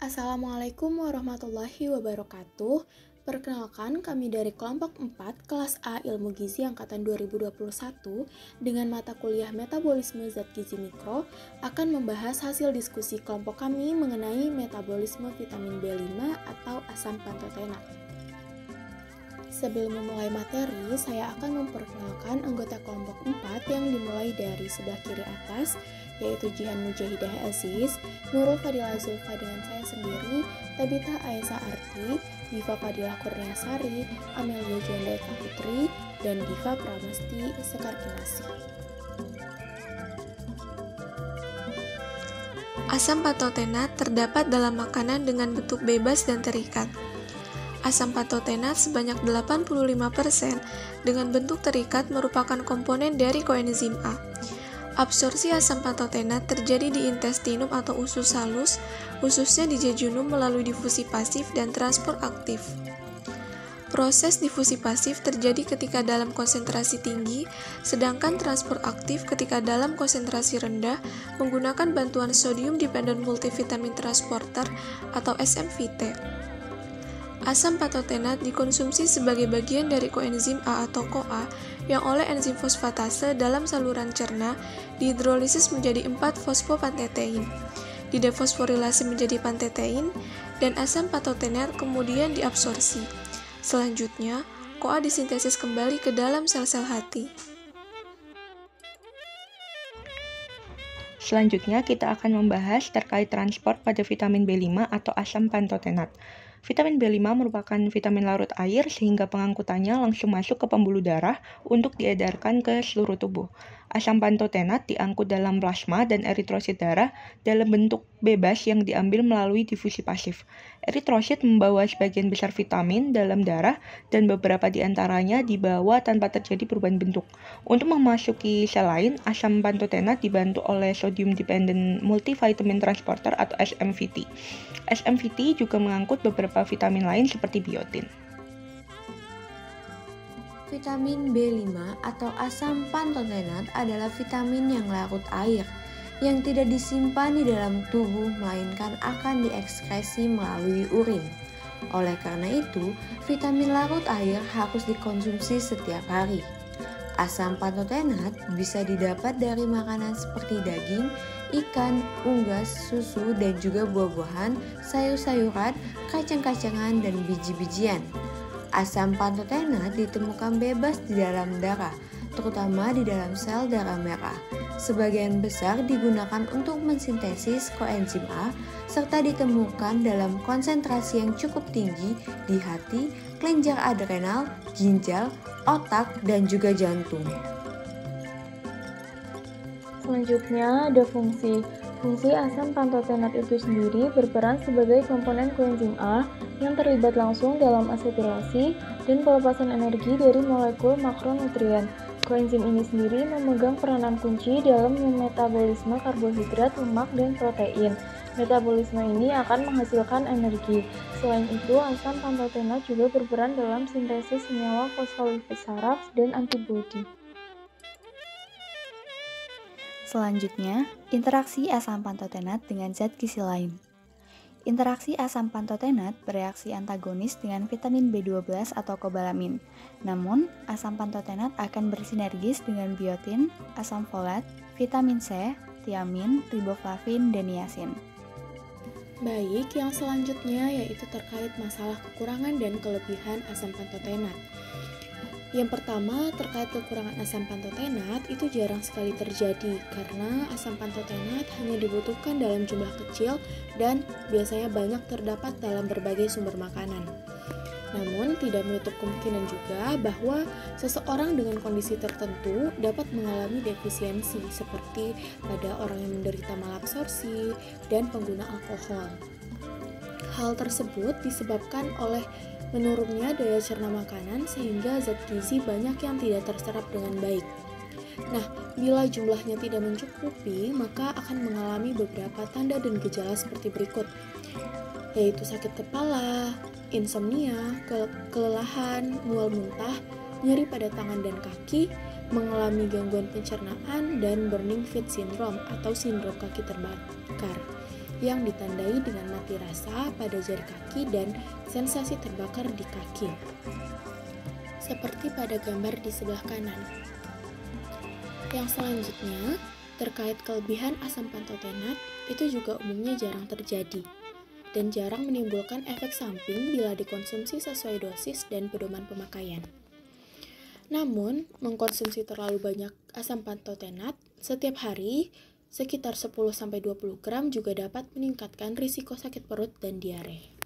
Assalamualaikum warahmatullahi wabarakatuh. Perkenalkan, kami dari kelompok 4 kelas A Ilmu Gizi angkatan 2021 dengan mata kuliah Metabolisme Zat Gizi Mikro akan membahas hasil diskusi kelompok kami mengenai metabolisme vitamin B5 atau asam pantotenat. Sebelum memulai materi, saya akan memperkenalkan anggota kelompok 4 yang dimulai dari sebelah kiri atas, yaitu Jihan Mujahidah Aziz, Nurul Fadilah Zulfa dengan saya sendiri, Tabita Aisyah Arti, Diva Fadilah Kurniasari, Amelia Juanda Eka Putri, dan Diva Pramesti Sekar Kinasi. Asam pantotenat terdapat dalam makanan dengan bentuk bebas dan terikat. Asam pantotenat sebanyak 85% dengan bentuk terikat merupakan komponen dari koenzim A. Absorpsi asam pantotenat terjadi di intestinum atau usus halus, khususnya di jejunum melalui difusi pasif dan transport aktif. Proses difusi pasif terjadi ketika dalam konsentrasi tinggi, sedangkan transport aktif ketika dalam konsentrasi rendah menggunakan bantuan sodium dependent multivitamin transporter atau SMVT. Asam pantotenat dikonsumsi sebagai bagian dari koenzim A atau CoA yang oleh enzim fosfatase dalam saluran cerna dihidrolisis menjadi 4-fosfopantetein, didefosforilasi menjadi pantetein, dan asam pantotenat kemudian diabsorpsi. Selanjutnya, CoA disintesis kembali ke dalam sel-sel hati. Selanjutnya, kita akan membahas terkait transport pada vitamin B5 atau asam pantotenat. Vitamin B5 merupakan vitamin larut air sehingga pengangkutannya langsung masuk ke pembuluh darah untuk diedarkan ke seluruh tubuh. Asam pantotenat diangkut dalam plasma dan eritrosit darah dalam bentuk bebas yang diambil melalui difusi pasif. Eritrosit membawa sebagian besar vitamin dalam darah dan beberapa di antaranya dibawa tanpa terjadi perubahan bentuk. Untuk memasuki sel lain, asam pantotenat dibantu oleh sodium dependent multivitamin transporter atau SMVT. SMVT juga mengangkut beberapa vitamin lain seperti biotin. Vitamin B5 atau asam pantotenat adalah vitamin yang larut air, yang tidak disimpan di dalam tubuh melainkan akan diekskresi melalui urin. Oleh karena itu, vitamin larut air harus dikonsumsi setiap hari. Asam pantotenat bisa didapat dari makanan seperti daging, ikan, unggas, susu, dan juga buah-buahan, sayur-sayuran, kacang-kacangan, dan biji-bijian. Asam pantotenat ditemukan bebas di dalam darah, terutama di dalam sel darah merah. Sebagian besar digunakan untuk mensintesis koenzim A, serta ditemukan dalam konsentrasi yang cukup tinggi di hati, kelenjar adrenal, ginjal, otak, dan juga jantung. Selanjutnya ada fungsi. Fungsi asam pantotenat itu sendiri berperan sebagai komponen koenzim A yang terlibat langsung dalam asetilasi dan pelepasan energi dari molekul makronutrien. Koenzim ini sendiri memegang peranan kunci dalam metabolisme karbohidrat, lemak, dan protein. Metabolisme ini akan menghasilkan energi. Selain itu, asam pantotenat juga berperan dalam sintesis senyawa fosfolipids saraf dan antibodi. Selanjutnya, interaksi asam pantotenat dengan zat gizi lain. Interaksi asam pantotenat bereaksi antagonis dengan vitamin B12 atau kobalamin. Namun, asam pantotenat akan bersinergis dengan biotin, asam folat, vitamin C, tiamin, riboflavin, dan niacin. Baik, yang selanjutnya yaitu terkait masalah kekurangan dan kelebihan asam pantotenat. Yang pertama, terkait kekurangan asam pantotenat itu jarang sekali terjadi karena asam pantotenat hanya dibutuhkan dalam jumlah kecil dan biasanya banyak terdapat dalam berbagai sumber makanan. Namun, tidak menutup kemungkinan juga bahwa seseorang dengan kondisi tertentu dapat mengalami defisiensi seperti pada orang yang menderita malabsorpsi dan pengguna alkohol. Hal tersebut disebabkan oleh menurunnya daya cerna makanan sehingga zat gizi banyak yang tidak terserap dengan baik. Nah, bila jumlahnya tidak mencukupi, maka akan mengalami beberapa tanda dan gejala seperti berikut, yaitu sakit kepala, insomnia, kelelahan, mual muntah, nyeri pada tangan dan kaki, mengalami gangguan pencernaan, dan burning feet syndrome atau sindrom kaki terbakar. yang ditandai dengan mati rasa pada jari kaki dan sensasi terbakar di kaki, seperti pada gambar di sebelah kanan. Yang selanjutnya, terkait kelebihan asam pantotenat, itu juga umumnya jarang terjadi dan jarang menimbulkan efek samping bila dikonsumsi sesuai dosis dan pedoman pemakaian. Namun, mengkonsumsi terlalu banyak asam pantotenat setiap hari, sekitar 10-20 gram juga dapat meningkatkan risiko sakit perut dan diare.